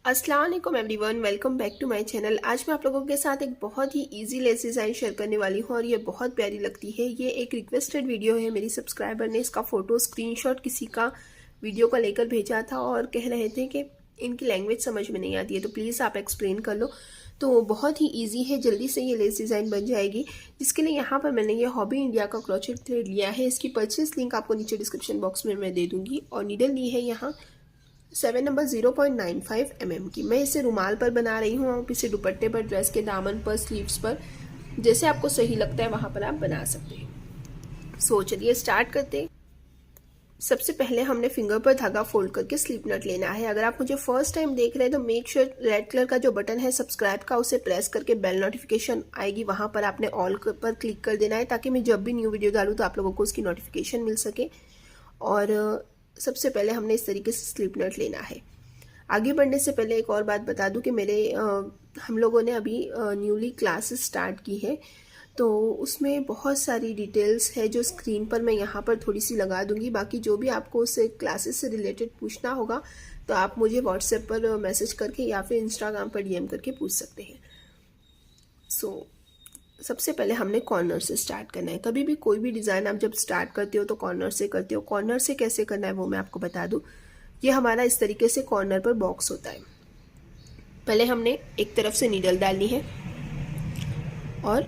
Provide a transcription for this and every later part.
अस्सलाम वालेकुम everyone, welcome back to my channel. आज मैं आप लोगों के साथ एक बहुत ही इजी लेस डिज़ाइन शेयर करने वाली हूँ और ये बहुत प्यारी लगती है। ये एक रिक्वेस्टेड वीडियो है, मेरी सब्सक्राइबर ने इसका फ़ोटो स्क्रीनशॉट किसी का वीडियो का लेकर भेजा था और कह रहे थे कि इनकी लैंग्वेज समझ में नहीं आती है, तो प्लीज़ आप एक्सप्लेन कर लो। तो बहुत ही ईजी है, जल्दी से ये लेस डिज़ाइन बन जाएगी। जिसके लिए यहाँ पर मैंने ये हॉबी इंडिया का क्रोचेट थ्रेड लिया है। इसकी परचेज लिंक आपको नीचे डिस्क्रिप्शन बॉक्स में मैं दे दूँगी। और नीडल ली है यहाँ 7 नंबर 0.95 mm की। मैं इसे रुमाल पर बना रही हूँ। आप इसे दुपट्टे पर, ड्रेस के दामन पर, स्लीव्स पर, जैसे आपको सही लगता है वहाँ पर आप बना सकते हैं। सो चलिए स्टार्ट करते हैं। सबसे पहले हमने फिंगर पर धागा फोल्ड करके स्लिप नट लेना है। अगर आप मुझे फर्स्ट टाइम देख रहे हैं तो मेक श्योर रेड कलर का जो बटन है सब्सक्राइब का, उसे प्रेस करके बेल नोटिफिकेशन आएगी, वहाँ पर आपने ऑल पर क्लिक कर देना है ताकि मैं जब भी न्यू वीडियो डालूँ तो आप लोगों को उसकी नोटिफिकेशन मिल सके। और सबसे पहले हमने इस तरीके से स्लिप नट लेना है। आगे बढ़ने से पहले एक और बात बता दूं कि हम लोगों ने अभी न्यूली क्लासेस स्टार्ट की है, तो उसमें बहुत सारी डिटेल्स है जो स्क्रीन पर मैं यहाँ पर थोड़ी सी लगा दूंगी। बाकी जो भी आपको उस क्लासेस से रिलेटेड पूछना होगा तो आप मुझे व्हाट्सएप पर मैसेज करके या फिर इंस्टाग्राम पर डीएम करके पूछ सकते हैं। सबसे पहले हमने कॉर्नर से स्टार्ट करना है। कभी भी कोई भी डिज़ाइन आप जब स्टार्ट करते हो तो कॉर्नर से करते हो। कॉर्नर से कैसे करना है वो मैं आपको बता दूं। ये हमारा इस तरीके से कॉर्नर पर बॉक्स होता है। पहले हमने एक तरफ से नीडल डालनी है और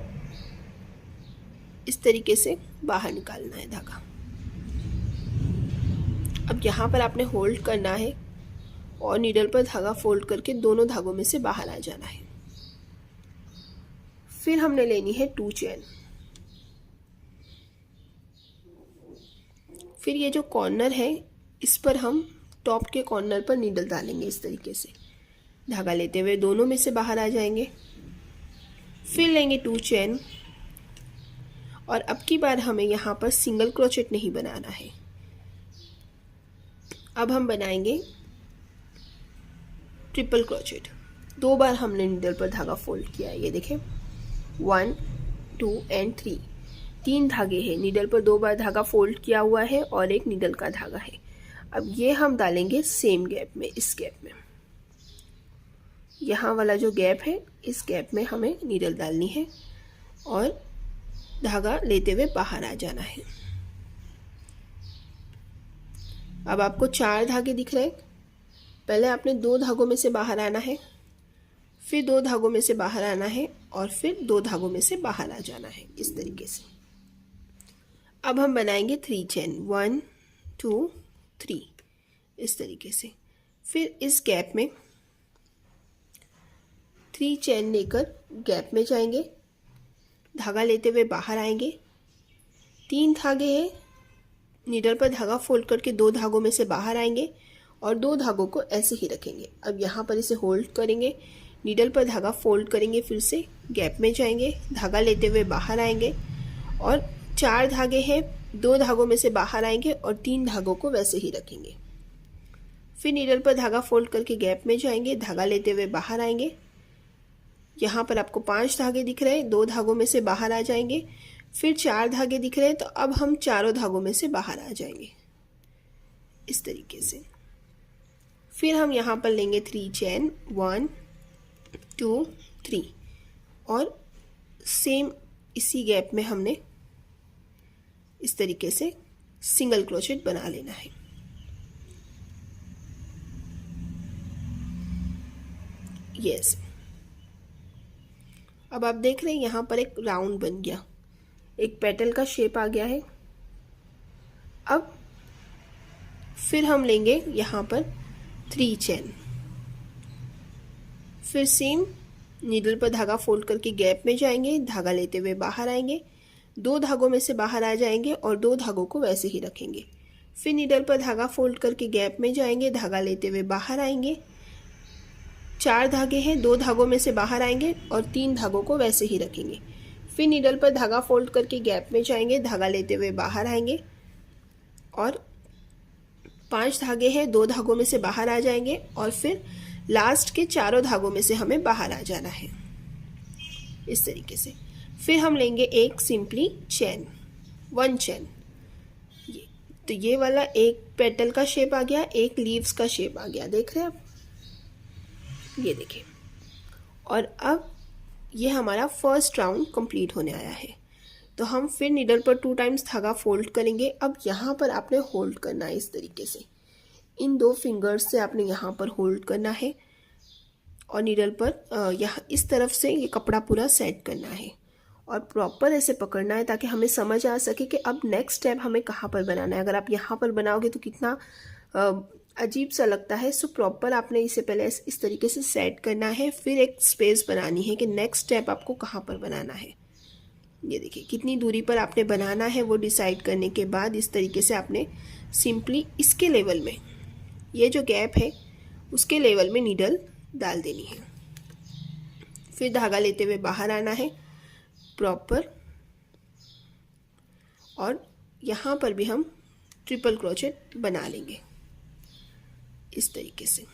इस तरीके से बाहर निकालना है धागा। अब यहाँ पर आपने होल्ड करना है और नीडल पर धागा फोल्ड करके दोनों धागों में से बाहर आ जाना है। फिर हमने लेनी है 2 चेन। फिर ये जो कॉर्नर है इस पर हम टॉप के कॉर्नर पर नीडल डालेंगे। इस तरीके से धागा लेते हुए दोनों में से बाहर आ जाएंगे। फिर लेंगे 2 चेन और अब की बार हमें यहाँ पर सिंगल क्रोचेट नहीं बनाना है। अब हम बनाएंगे ट्रिपल क्रोचेट। 2 बार हमने नीडल पर धागा फोल्ड किया है। ये देखें 1, 2 एंड 3, 3 धागे हैं। नीडल पर 2 बार धागा फोल्ड किया हुआ है और एक नीडल का धागा है। अब ये हम डालेंगे सेम गैप में, इस गैप में, यहाँ वाला जो गैप है इस गैप में हमें नीडल डालनी है और धागा लेते हुए बाहर आ जाना है। अब आपको 4 धागे दिख रहे हैं। पहले आपने 2 धागों में से बाहर आना है, फिर 2 धागों में से बाहर आना है और फिर 2 धागों में से बाहर आ जाना है इस तरीके से। अब हम बनाएंगे 3 चेन, 1, 2, 3 इस तरीके से। फिर इस गैप में 3 चेन लेकर गैप में जाएंगे, धागा लेते हुए बाहर आएंगे। 3 धागे हैं, नीडल पर धागा फोल्ड करके 2 धागों में से बाहर आएंगे और 2 धागों को ऐसे ही रखेंगे। अब यहाँ पर इसे होल्ड करेंगे, नीडल पर धागा फोल्ड करेंगे, फिर से गैप में जाएंगे, धागा लेते हुए बाहर आएंगे और 4 धागे हैं, 2 धागों में से बाहर आएंगे और 3 धागों को वैसे ही रखेंगे। फिर नीडल पर धागा फोल्ड करके गैप में जाएंगे, धागा लेते हुए बाहर आएंगे। यहाँ पर आपको 5 धागे दिख रहे हैं, 2 धागों में से बाहर आ जाएंगे। फिर 4 धागे दिख रहे हैं, तो अब हम चारों धागों में से बाहर आ जाएंगे इस तरीके से। फिर हम यहाँ पर लेंगे 3 चेन, 1, 2, 3 और सेम इसी गैप में हमने इस तरीके से सिंगल क्रोचेट बना लेना है। यस, अब आप देख रहे हैं यहाँ पर एक राउंड बन गया, एक पेटल का शेप आ गया है। अब फिर हम लेंगे यहाँ पर 3 चेन, फिर सेम नीडल पर धागा फोल्ड करके गैप में जाएंगे, धागा लेते हुए बाहर आएंगे, 2 धागों में से बाहर आ जाएंगे और 2 धागों को वैसे ही रखेंगे। फिर नीडल पर धागा फोल्ड करके गैप में जाएंगे, धागा लेते हुए बाहर आएंगे। 4 धागे हैं, 2 धागों में से बाहर आएंगे और 3 धागों को वैसे ही रखेंगे। फिर नीडल पर धागा फोल्ड करके गैप में जाएंगे, धागा लेते हुए बाहर आएंगे और 5 धागे हैं, 2 धागों में से बाहर आ जाएंगे और फिर लास्ट के चारों धागों में से हमें बाहर आ जाना है इस तरीके से। फिर हम लेंगे एक सिंपली चेन, 1 चेन। तो ये वाला एक पेटल का शेप आ गया, एक लीव्स का शेप आ गया, देख रहे हैं आप। ये देखिए। और अब ये हमारा फर्स्ट राउंड कंप्लीट होने आया है। तो हम फिर नीडल पर 2 टाइम्स धागा फोल्ड करेंगे। अब यहाँ पर आपने होल्ड करना है इस तरीके से, इन 2 फिंगर्स से आपने यहाँ पर होल्ड करना है और नीडल पर यहाँ इस तरफ से ये कपड़ा पूरा सेट करना है और प्रॉपर ऐसे पकड़ना है ताकि हमें समझ आ सके कि अब नेक्स्ट स्टेप हमें कहाँ पर बनाना है। अगर आप यहाँ पर बनाओगे तो कितना अजीब सा लगता है। सो प्रॉपर आपने इसे पहले इस तरीके से सेट करना है, फिर एक स्पेस बनानी है कि नेक्स्ट स्टेप आपको कहाँ पर बनाना है। ये देखिए कितनी दूरी पर आपने बनाना है वो डिसाइड करने के बाद इस तरीके से आपने सिंपली इसके लेवल में, ये जो गैप है उसके लेवल में नीडल डाल देनी है। फिर धागा लेते हुए बाहर आना है प्रॉपर, और यहाँ पर भी हम ट्रिपल क्रोचेट बना लेंगे इस तरीके से।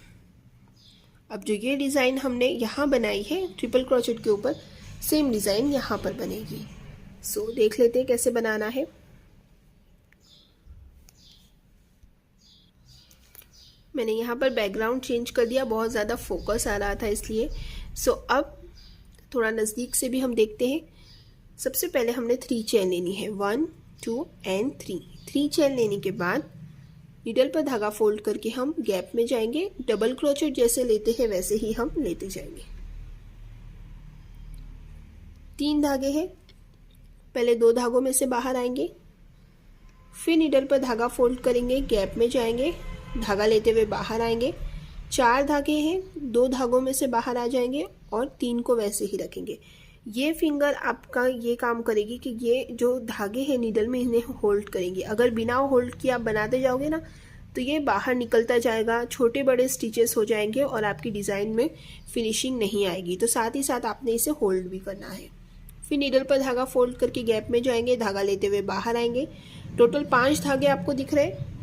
अब जो ये डिज़ाइन हमने यहाँ बनाई है ट्रिपल क्रोचेट के ऊपर, सेम डिज़ाइन यहाँ पर बनेगी। सो देख लेते हैं कैसे बनाना है। मैंने यहाँ पर बैकग्राउंड चेंज कर दिया, बहुत ज़्यादा फोकस आ रहा था इसलिए। सो अब थोड़ा नज़दीक से भी हम देखते हैं। सबसे पहले हमने 3 चेन लेनी है, 1 2 एंड 3 चेन लेने के बाद नीडल पर धागा फोल्ड करके हम गैप में जाएंगे। डबल क्रोचेट जैसे लेते हैं वैसे ही हम लेते जाएंगे। 3 धागे हैं, पहले 2 धागों में से बाहर आएंगे, फिर नीडल पर धागा फोल्ड करेंगे, गैप में जाएंगे, धागा लेते हुए बाहर आएंगे। 4 धागे हैं, 2 धागों में से बाहर आ जाएंगे और 3 को वैसे ही रखेंगे। ये फिंगर आपका ये काम करेगी कि ये जो धागे हैं नीडल में इन्हें होल्ड करेंगी। अगर बिना होल्ड किए आप बनाते जाओगे ना तो ये बाहर निकलता जाएगा, छोटे बड़े स्टिचेस हो जाएंगे और आपकी डिज़ाइन में फिनिशिंग नहीं आएगी। तो साथ ही साथ आपने इसे होल्ड भी करना है। फिर नीडल पर धागा फोल्ड करके गैप में जाएंगे, धागा लेते हुए बाहर आएंगे। टोटल 5 धागे आपको दिख रहे हैं,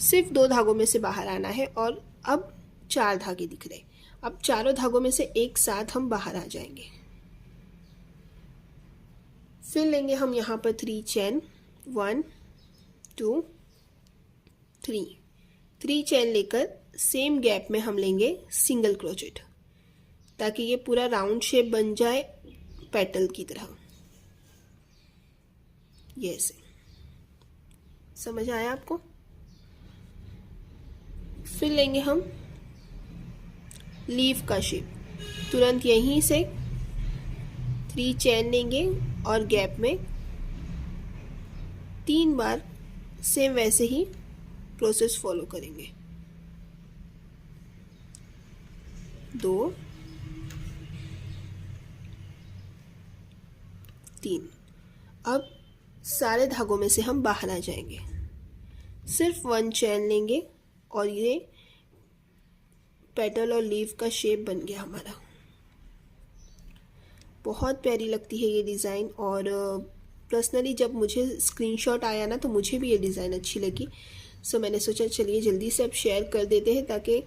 सिर्फ 2 धागों में से बाहर आना है और अब 4 धागे दिख रहे हैं। अब चारों धागों में से एक साथ हम बाहर आ जाएंगे। फिर लेंगे हम यहाँ पर 3 चेन, 1 2 3 चेन लेकर सेम गैप में हम लेंगे सिंगल क्रोचेट ताकि ये पूरा राउंड शेप बन जाए पेटल की तरह। ये ऐसे समझ आया आपको। फिर लेंगे हम लीफ का शेप, तुरंत यहीं से 3 चेन लेंगे और गैप में 3 बार सेम वैसे ही प्रोसेस फॉलो करेंगे। 2 3। अब सारे धागों में से हम बाहर आ जाएंगे, सिर्फ 1 चेन लेंगे और ये पेटल और लीफ का शेप बन गया हमारा। बहुत प्यारी लगती है ये डिज़ाइन और पर्सनली जब मुझे स्क्रीनशॉट आया ना तो मुझे भी ये डिज़ाइन अच्छी लगी। सो मैंने सोचा चलिए जल्दी से अब शेयर कर देते हैं ताकि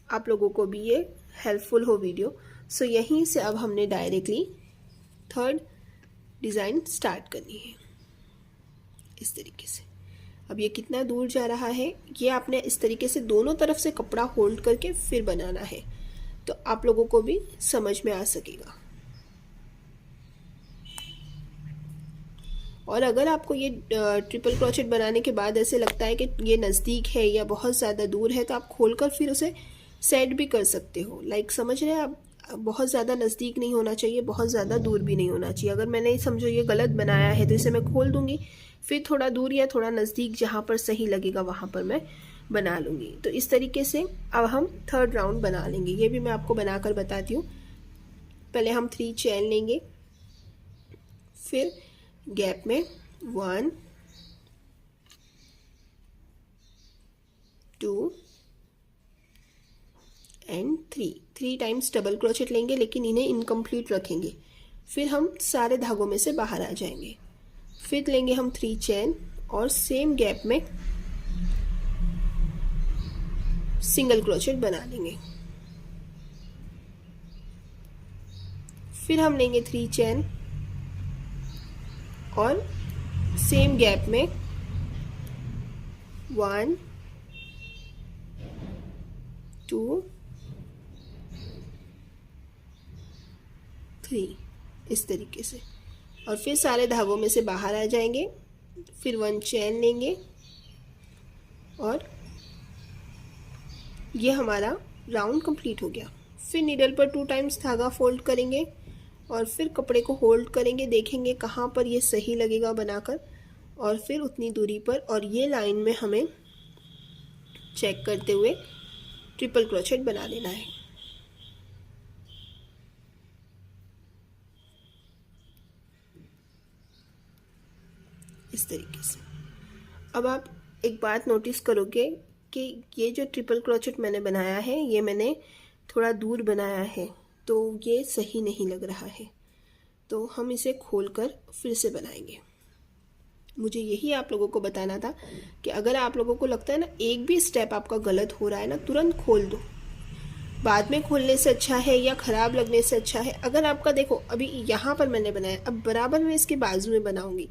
आप लोगों को भी ये हेल्पफुल हो वीडियो। सो यहीं से अब हमने डायरेक्टली 3rd डिज़ाइन स्टार्ट करनी है इस तरीके से। अब ये कितना दूर जा रहा है ये आपने इस तरीके से दोनों तरफ से कपड़ा होल्ड करके फिर बनाना है तो आप लोगों को भी समझ में आ सकेगा। और अगर आपको ये ट्रिपल क्रोचेट बनाने के बाद ऐसे लगता है कि ये नज़दीक है या बहुत ज़्यादा दूर है तो आप खोलकर फिर उसे सेट भी कर सकते हो। लाइक समझ रहे हैं आप, बहुत ज़्यादा नज़दीक नहीं होना चाहिए, बहुत ज़्यादा दूर भी नहीं होना चाहिए। अगर मैंने समझो ये गलत बनाया है तो इसे मैं खोल दूंगी, फिर थोड़ा दूर या थोड़ा नज़दीक जहाँ पर सही लगेगा वहाँ पर मैं बना लूँगी। तो इस तरीके से अब हम 3rd राउंड बना लेंगे। ये भी मैं आपको बनाकर बताती हूँ। पहले हम 3 चेन लेंगे, फिर गैप में 1 2 एंड 3 टाइम्स डबल क्रोचेट लेंगे लेकिन इन्हें इनकम्प्लीट रखेंगे। फिर हम सारे धागों में से बाहर आ जाएंगे। फिर लेंगे हम 3 चेन और सेम गैप में सिंगल क्रोचेट बना लेंगे। फिर हम लेंगे 3 चेन और सेम गैप में 1 2 3 इस तरीके से, और फिर सारे धागों में से बाहर आ जाएंगे। फिर 1 चेन लेंगे और ये हमारा राउंड कंप्लीट हो गया। फिर नीडल पर 2 टाइम्स धागा फोल्ड करेंगे और फिर कपड़े को होल्ड करेंगे, देखेंगे कहाँ पर ये सही लगेगा बनाकर, और फिर उतनी दूरी पर, और ये लाइन में हमें चेक करते हुए ट्रिपल क्रोचेट बना लेना है। इस तरीके से। अब आप एक बात नोटिस करोगे कि ये जो ट्रिपल क्रोचेट मैंने बनाया है ये मैंने थोड़ा दूर बनाया है, तो ये सही नहीं लग रहा है, तो हम इसे खोलकर फिर से बनाएंगे। मुझे यही आप लोगों को बताना था कि अगर आप लोगों को लगता है ना एक भी स्टेप आपका गलत हो रहा है ना, तुरंत खोल दो। बाद में खोलने से अच्छा है या ख़राब लगने से अच्छा है। अगर आपका देखो अभी यहाँ पर मैंने बनाया, अब बराबर मैं इसके बाजू में बनाऊंगी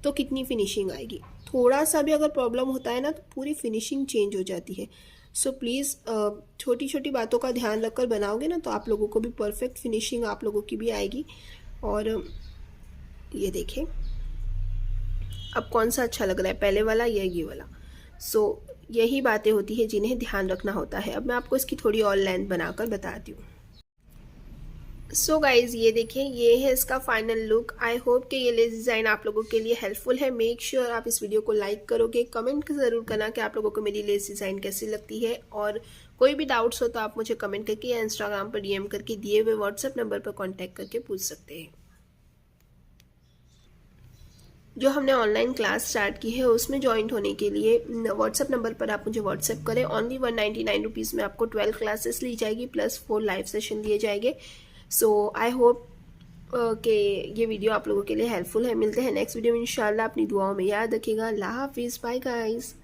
तो कितनी फिनिशिंग आएगी। थोड़ा सा भी अगर प्रॉब्लम होता है ना तो पूरी फिनिशिंग चेंज हो जाती है। सो प्लीज़ छोटी छोटी बातों का ध्यान रखकर बनाओगे ना तो आप लोगों को भी परफेक्ट फिनिशिंग आप लोगों की भी आएगी। और ये देखें अब कौन सा अच्छा लग रहा है, पहले वाला या ये वाला। सो यही बातें होती है जिन्हें ध्यान रखना होता है। अब मैं आपको इसकी थोड़ी और लेंथ बनाकर बताती हूँ। सो गाइज ये देखें, ये है इसका फाइनल लुक। आई होप कि ये लेस डिज़ाइन आप लोगों के लिए हेल्पफुल है। मेक श्योर आप इस वीडियो को लाइक करोगे, कमेंट ज़रूर करना कि आप लोगों को मेरी लेस डिज़ाइन कैसी लगती है। और कोई भी डाउट्स हो तो आप मुझे कमेंट करके या इंस्टाग्राम पर DM करके दिए हुए व्हाट्सएप नंबर पर कॉन्टैक्ट करके पूछ सकते हैं। जो हमने ऑनलाइन क्लास स्टार्ट की है उसमें ज्वाइंट होने के लिए व्हाट्सएप नंबर पर आप मुझे व्हाट्सएप करें। ओनली 199 रुपीज़ में आपको 12 क्लासेस ली जाएगी प्लस 4 लाइव सेशन दिए जाएंगे। सो आई होप कि ये वीडियो आप लोगों के लिए हेल्पफुल है। मिलते हैं नेक्स्ट वीडियो में इंशाल्लाह। अपनी दुआओं में याद रखिएगा। अल्लाह हाफिज़, बाय गाइस।